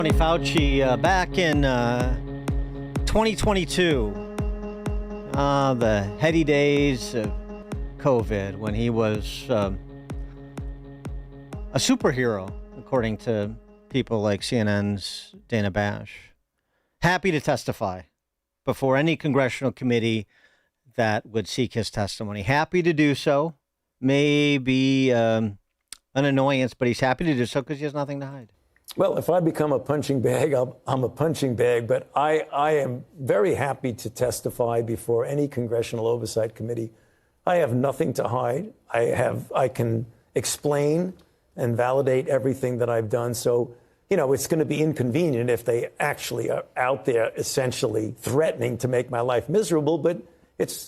Tony Fauci back in 2022, the heady days of COVID, when he was a superhero, according to people like CNN's Dana Bash. Happy to testify before any congressional committee that would seek his testimony. Happy to do so. May be an annoyance, but he's happy to do so because he has nothing to hide. Well, if I become a punching bag, I'm a punching bag, but I am very happy to testify before any congressional oversight committee. I have nothing to hide. I can explain and validate everything that I've done. So, it's going to be inconvenient if they actually are out there essentially threatening to make my life miserable. But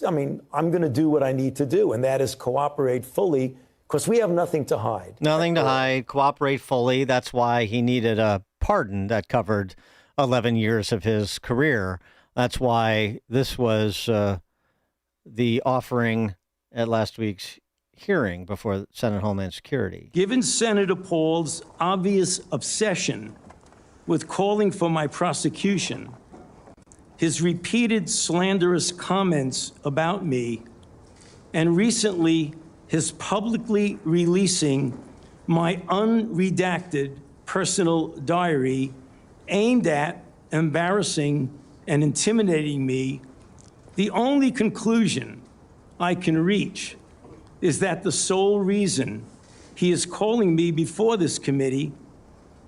I'm going to do what I need to do, and that is cooperate fully. Because we have nothing to hide. Nothing to hide. Cooperate fully. That's why he needed a pardon that covered 11 years of his career. That's why this was the offering at last week's hearing before Senate Homeland Security. Given Senator Paul's obvious obsession with calling for my prosecution, his repeated slanderous comments about me, and recently his publicly releasing my unredacted personal diary aimed at embarrassing and intimidating me, the only conclusion I can reach is that the sole reason he is calling me before this committee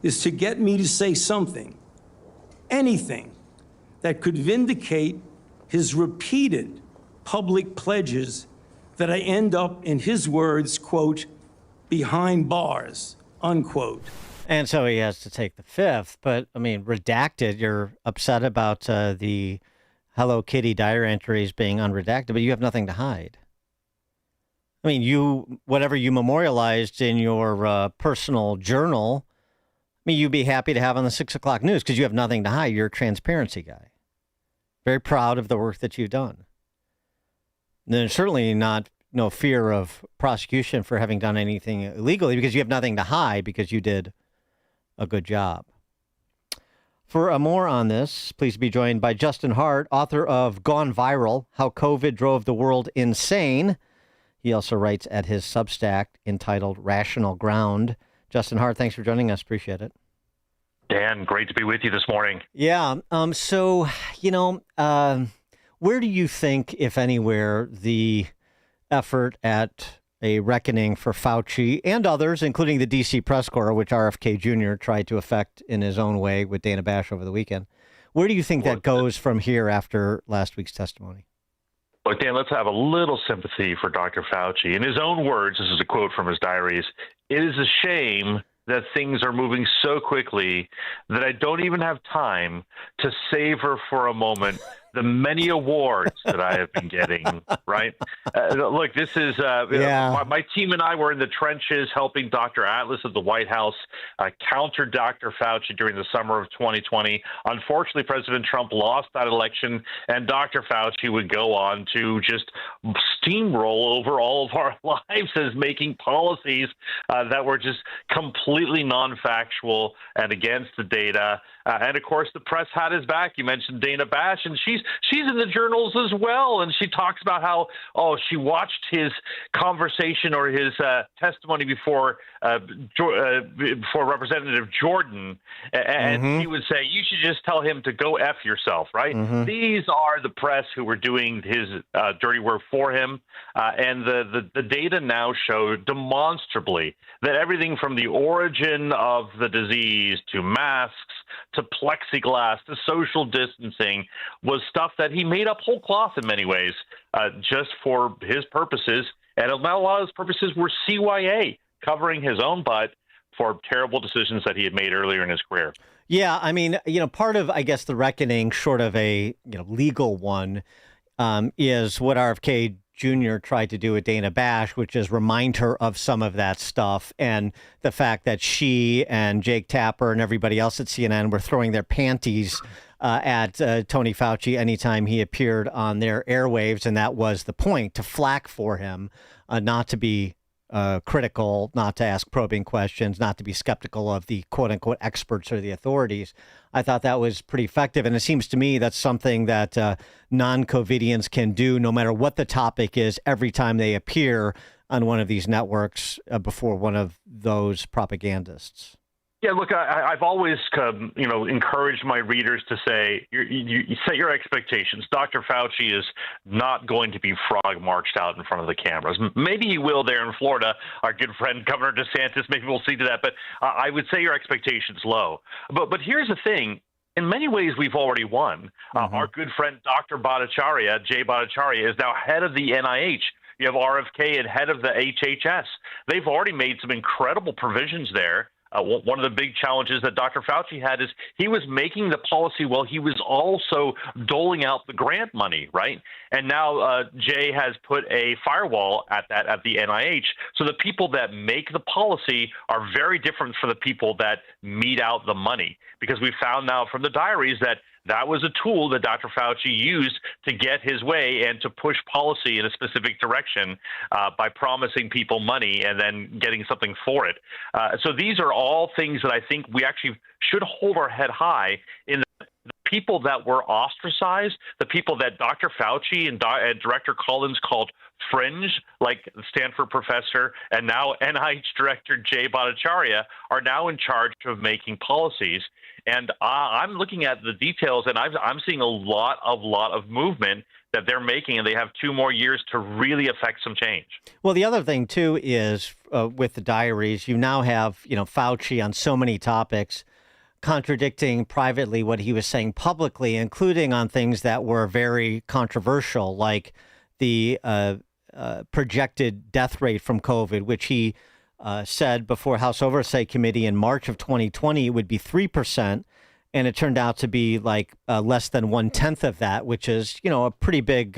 is to get me to say something, anything, that could vindicate his repeated public pledges that I end up, in his words, quote, behind bars, unquote. And so he has to take the fifth. But, redacted, you're upset about the Hello Kitty diary entries being unredacted, but you have nothing to hide. Whatever you memorialized in your personal journal, you'd be happy to have on the 6 o'clock news because you have nothing to hide. You're a transparency guy. Very proud of the work that you've done. There's certainly no fear of prosecution for having done anything illegally because you have nothing to hide because you did a good job. For more on this, please be joined by Justin Hart, author of Gone Viral, How COVID Drove the World Insane. He also writes at his Substack entitled Rational Ground. Justin Hart, thanks for joining us. Appreciate it. Dan, great to be with you this morning. Yeah. Where do you think, if anywhere, the effort at a reckoning for Fauci and others, including the D.C. press corps, which RFK Jr. tried to effect in his own way with Dana Bash over the weekend, where do you think that goes from here after last week's testimony? Look, Dan, let's have a little sympathy for Dr. Fauci. In his own words, this is a quote from his diaries, "It is a shame that things are moving so quickly that I don't even have time to savor for a moment the many awards that I have been getting," right? Look, this is my team and I were in the trenches helping Dr. Atlas at the White House counter Dr. Fauci during the summer of 2020. Unfortunately, President Trump lost that election, and Dr. Fauci would go on to just steamroll over all of our lives as making policies that were just completely non-factual and against the data. And of course, the press had his back. You mentioned Dana Bash, and she's in the journals as well. And she talks about how, she watched his conversation or his testimony before Representative Jordan. And he would say, you should just tell him to go F yourself, right? These are the press who were doing his dirty work for him. And the data now show demonstrably that everything from the origin of the disease to masks to plexiglass to social distancing was stuff that he made up whole cloth in many ways, just for his purposes. And a lot of his purposes were CYA, covering his own butt for terrible decisions that he had made earlier in his career. Yeah, part of, I guess, the reckoning, short of a legal one, is what RFK Jr. tried to do with Dana Bash, which is remind her of some of that stuff and the fact that she and Jake Tapper and everybody else at CNN were throwing their panties at Tony Fauci anytime he appeared on their airwaves. And that was the point, to flack for him, not to be critical, not to ask probing questions, not to be skeptical of the quote unquote experts or the authorities. I thought that was pretty effective. And it seems to me that's something that non-COVIDians can do no matter what the topic is every time they appear on one of these networks before one of those propagandists. Yeah, look, I've always, encouraged my readers to say, you set your expectations. Dr. Fauci is not going to be frog marched out in front of the cameras. Maybe he will there in Florida. Our good friend Governor DeSantis, maybe we'll see to that. But I would say your expectations low. But here's the thing. In many ways, we've already won. Our good friend Dr. Jay Bhattacharya, is now head of the NIH. You have RFK and head of the HHS. They've already made some incredible provisions there. One of the big challenges that Dr. Fauci had is he was making the policy while he was also doling out the grant money, right? And now Jay has put a firewall at the NIH. So the people that make the policy are very different from the people that mete out the money, because we found now from the diaries that was a tool that Dr. Fauci used to get his way and to push policy in a specific direction by promising people money and then getting something for it. So these are all things that I think we actually should hold our head high in. The people that were ostracized, the people that Dr. Fauci and Director Collins called fringe, like the Stanford professor and now NIH Director Jay Bhattacharya, are now in charge of making policies. And I'm looking at the details, and I'm seeing a lot of movement that they're making, and they have 2 more years to really affect some change. Well, the other thing, too, is with the diaries, you now have, Fauci on so many topics contradicting privately what he was saying publicly, including on things that were very controversial, like the projected death rate from COVID, which he said before House Oversight Committee in March of 2020 it would be 3%, and it turned out to be like less than 1/10 of that, which is a pretty big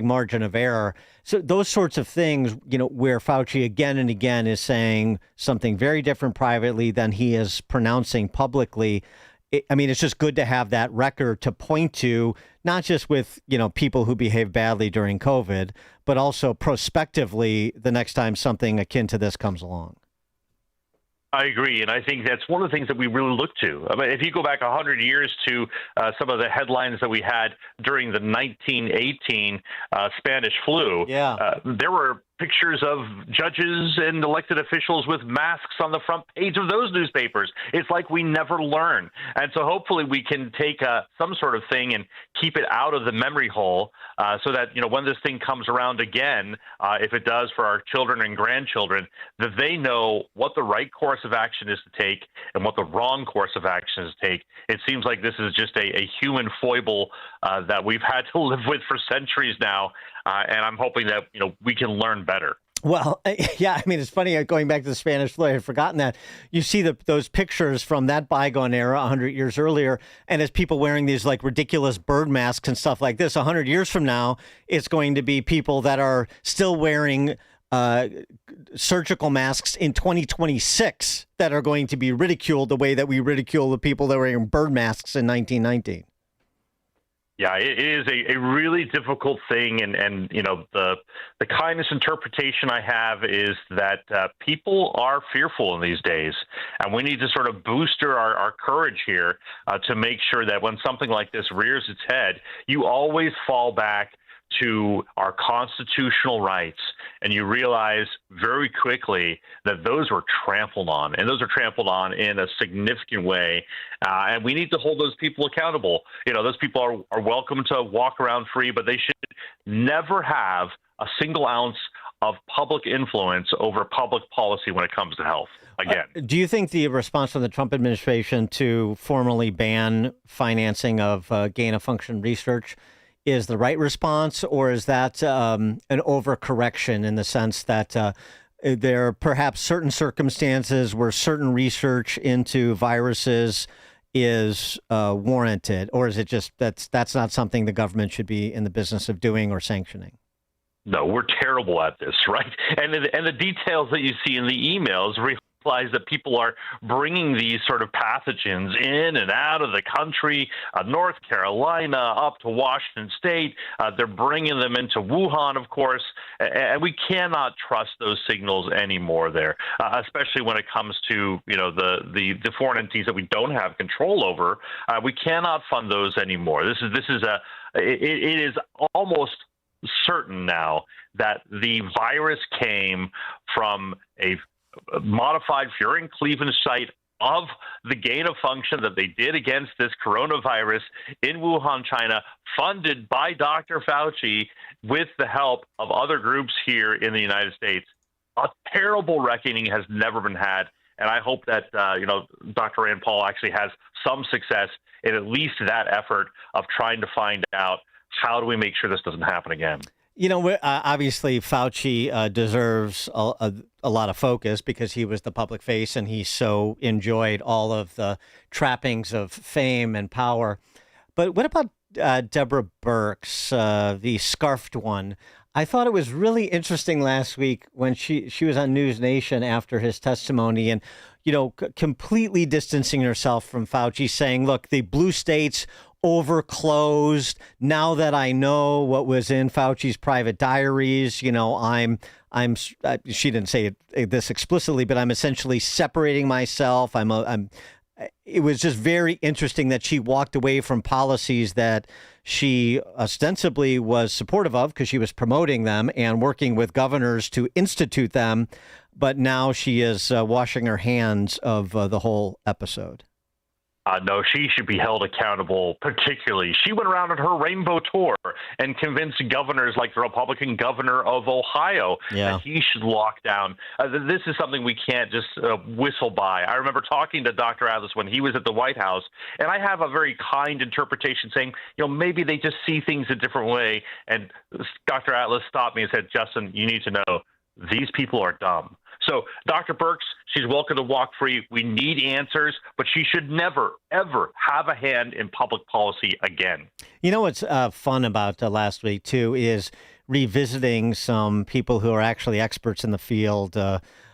margin of error. So those sorts of things, where Fauci again and again is saying something very different privately than he is pronouncing publicly. It's just good to have that record to point to, not just with, people who behave badly during COVID, but also prospectively the next time something akin to this comes along. I agree, and I think that's one of the things that we really look to. If you go back 100 years to some of the headlines that we had during the 1918 Spanish flu, there were pictures of judges and elected officials with masks on the front page of those newspapers. It's like we never learn. And so hopefully we can take some sort of thing and keep it out of the memory hole so that, when this thing comes around again, if it does for our children and grandchildren, that they know what the right course of action is to take and what the wrong course of action is to take. It seems like this is just a human foible that we've had to live with for centuries now. And I'm hoping that, we can learn better. Well, yeah, it's funny, going back to the Spanish flu, I had forgotten that. You see those pictures from that bygone era 100 years earlier, and as people wearing these like ridiculous bird masks and stuff like this, 100 years from now, it's going to be people that are still wearing surgical masks in 2026 that are going to be ridiculed the way that we ridicule the people that were wearing bird masks in 1919. Yeah, it is a really difficult thing, and the kindest interpretation I have is that people are fearful in these days, and we need to sort of booster our courage here to make sure that when something like this rears its head, you always fall back to our constitutional rights, and you realize very quickly that those were trampled on, and those are trampled on in a significant way, and we need to hold those people accountable. Those people are welcome to walk around free, but they should never have a single ounce of public influence over public policy when it comes to health. Again, do you think the response from the Trump administration to formally ban financing of gain-of-function research is the right response, or is that an overcorrection in the sense that there are perhaps certain circumstances where certain research into viruses is warranted, or is it just that's not something the government should be in the business of doing or sanctioning? No, we're terrible at this, right? And the details that you see in the emails realize that people are bringing these sort of pathogens in and out of the country, North Carolina up to Washington State. They're bringing them into Wuhan, of course, and we cannot trust those signals anymore there, especially when it comes to the foreign entities that we don't have control over. We cannot fund those anymore. It is almost certain now that the virus came from a modified furin-cleavage site of the gain of function that they did against this coronavirus in Wuhan, China, funded by Dr. Fauci with the help of other groups here in the United States. A terrible reckoning has never been had, and I hope that Dr. Rand Paul actually has some success in at least that effort of trying to find out how do we make sure this doesn't happen again. Obviously, Fauci deserves a lot of focus because he was the public face and he so enjoyed all of the trappings of fame and power. But what about Deborah Birx, the scarfed one? I thought it was really interesting last week when she was on News Nation after his testimony and, completely distancing herself from Fauci, saying, look, the blue states overclosed. Now that I know what was in Fauci's private diaries, she didn't say this explicitly, but I'm essentially separating myself. It was just very interesting that she walked away from policies that she ostensibly was supportive of because she was promoting them and working with governors to institute them. But now she is washing her hands of the whole episode. No, she should be held accountable, particularly. She went around on her rainbow tour and convinced governors like the Republican governor of Ohio that he should lock down. This is something we can't just whistle by. I remember talking to Dr. Atlas when he was at the White House, and I have a very kind interpretation saying, maybe they just see things a different way. And Dr. Atlas stopped me and said, Justin, you need to know these people are dumb. So Dr. Birx, she's welcome to walk free. We need answers, but she should never, ever have a hand in public policy again. What's fun about last week, too, is revisiting some people who are actually experts in the field,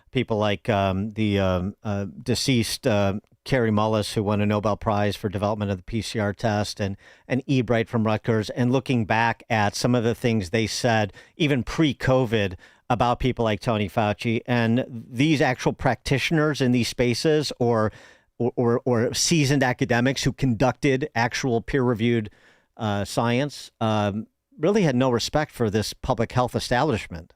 people like the deceased Kary Mullis, who won a Nobel Prize for development of the PCR test, and Ebright from Rutgers, and looking back at some of the things they said, even pre-COVID, about people like Tony Fauci, and these actual practitioners in these spaces or seasoned academics who conducted actual peer-reviewed science really had no respect for this public health establishment.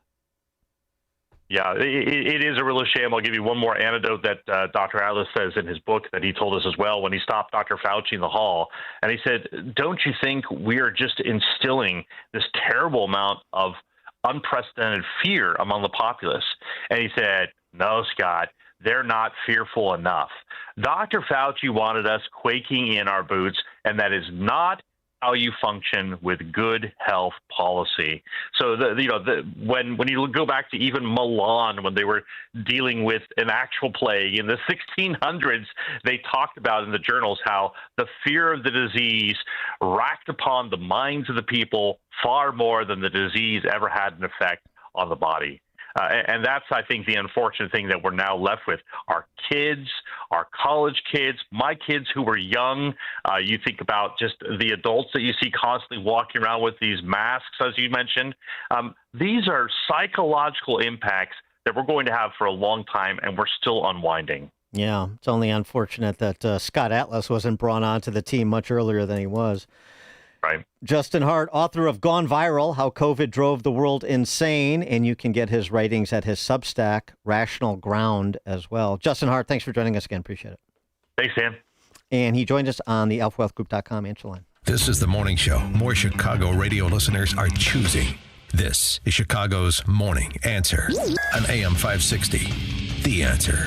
Yeah, it is a real shame. I'll give you one more anecdote that Dr. Atlas says in his book that he told us as well when he stopped Dr. Fauci in the hall. And he said, don't you think we are just instilling this terrible amount of unprecedented fear among the populace? And he said, no, Scott, they're not fearful enough. Dr. Fauci wanted us quaking in our boots, and that is not how you function with good health policy. So, when you go back to even Milan, when they were dealing with an actual plague in the 1600s, they talked about in the journals how the fear of the disease racked upon the minds of the people far more than the disease ever had an effect on the body. And that's, I think, the unfortunate thing that we're now left with. Our kids, our college kids, my kids who were young, you think about just the adults that you see constantly walking around with these masks, as you mentioned. These are psychological impacts that we're going to have for a long time, and we're still unwinding. Yeah, it's only unfortunate that Scott Atlas wasn't brought onto the team much earlier than he was. Right. Justin Hart, author of Gone Viral, How COVID Drove the World Insane, and you can get his writings at his Substack, Rational Ground, as well. Justin Hart, thanks for joining us again. Appreciate it. Thanks, Dan. And he joined us on the alphawealthgroup.com answer line. This is The Morning Show. More Chicago radio listeners are choosing. This is Chicago's Morning Answer on AM 560. The Answer.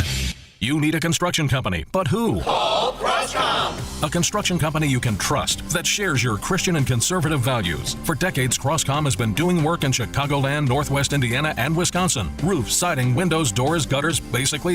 You need a construction company, but who? Call Crosscom. A construction company you can trust that shares your Christian and conservative values. For decades, Crosscom has been doing work in Chicagoland, Northwest Indiana, and Wisconsin. Roofs, siding, windows, doors, gutters, basically